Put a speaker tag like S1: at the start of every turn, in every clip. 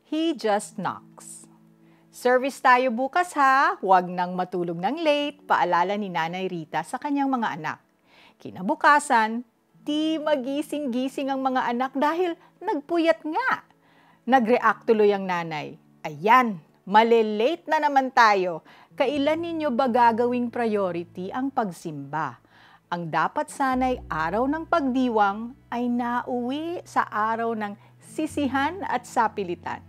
S1: He just knocks. Service tayo bukas ha, huwag nang matulog ng late, paalala ni Nanay Rita sa kanyang mga anak. Kinabukasan, di magising-gising ang mga anak dahil nagpuyat nga. Nag-react tuloy ang nanay. Ayan, malilate na naman tayo. Kailan ninyo ba gagawing priority ang pagsimba? Ang dapat sana'y araw ng pagdiwang ay nauwi sa araw ng sisihan at sapilitan.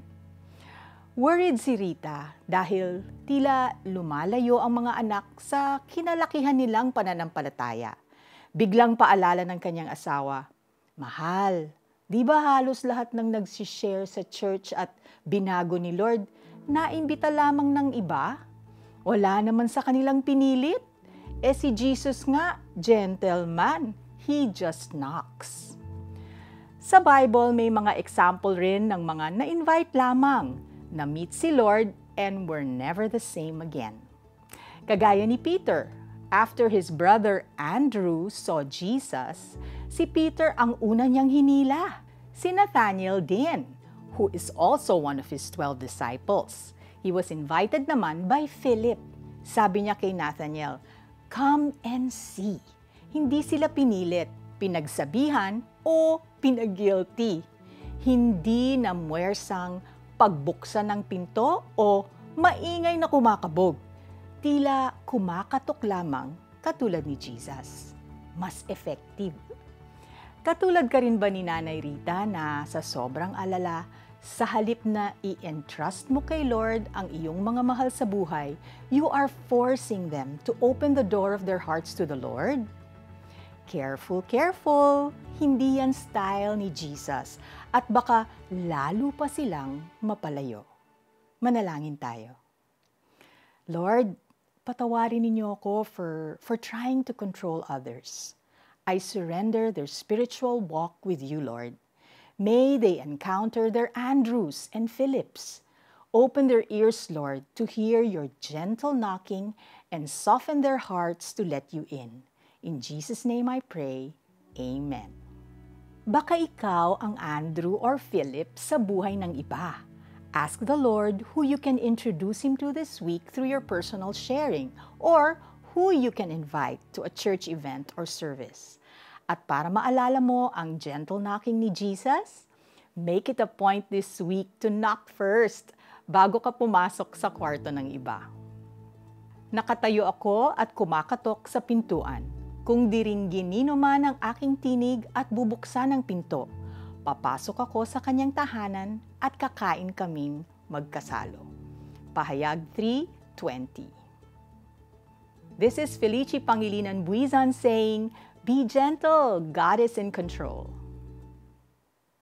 S1: Worried si Rita dahil tila lumalayo ang mga anak sa kinalakihan nilang pananampalataya. Biglang paalala ng kanyang asawa, Mahal, di ba halos lahat ng nagsishare sa church at binago ni Lord, naimbita lamang ng iba? Wala naman sa kanilang pinilit. Si Jesus nga, gentleman, He just knocks. Sa Bible, may mga example rin ng mga na-invite lamang, na-meet si Lord and were never the same again. Kagaya ni Peter, after his brother Andrew saw Jesus, si Peter ang una niyang hinila. Si Nathanael din, who is also one of his 12 disciples. He was invited naman by Philip. Sabi niya kay Nathanael, "Come and see." Hindi sila pinilit, pinagsabihan o pinag-guilty. Hindi namuwersang pagbuksan ng pinto o maingay na kumakabog. Tila kumakatok lamang katulad ni Jesus. Mas effective. Katulad ka rin ba ni Nanay Rita na sa sobrang alala, sa halip na i-entrust mo kay Lord ang iyong mga mahal sa buhay, you are forcing them to open the door of their hearts to the Lord? Careful, careful! Hindi yan style ni Jesus at baka lalo pa silang mapalayo. Manalangin tayo. Lord, patawarin ninyo ako for trying to control others. I surrender their spiritual walk with you, Lord. May they encounter their Andrews and Philips. Open their ears, Lord, to hear your gentle knocking and soften their hearts to let you in. In Jesus' name I pray, Amen. Baka ikaw ang Andrew or Philip sa buhay ng iba. Ask the Lord who you can introduce Him to this week through your personal sharing or who you can invite to a church event or service. At para maalala mo ang gentle knocking ni Jesus, make it a point this week to knock first bago ka pumasok sa kwarto ng iba. Nakatayo ako at kumakatok sa pintuan. Kung diringginin man ang aking tinig at bubuksan ang pinto, papasok ako sa kanyang tahanan at kakain kaming magkasalo. Pahayag 3:20. This is Felicie Pangilinan Buizan saying, Be gentle, God is in control.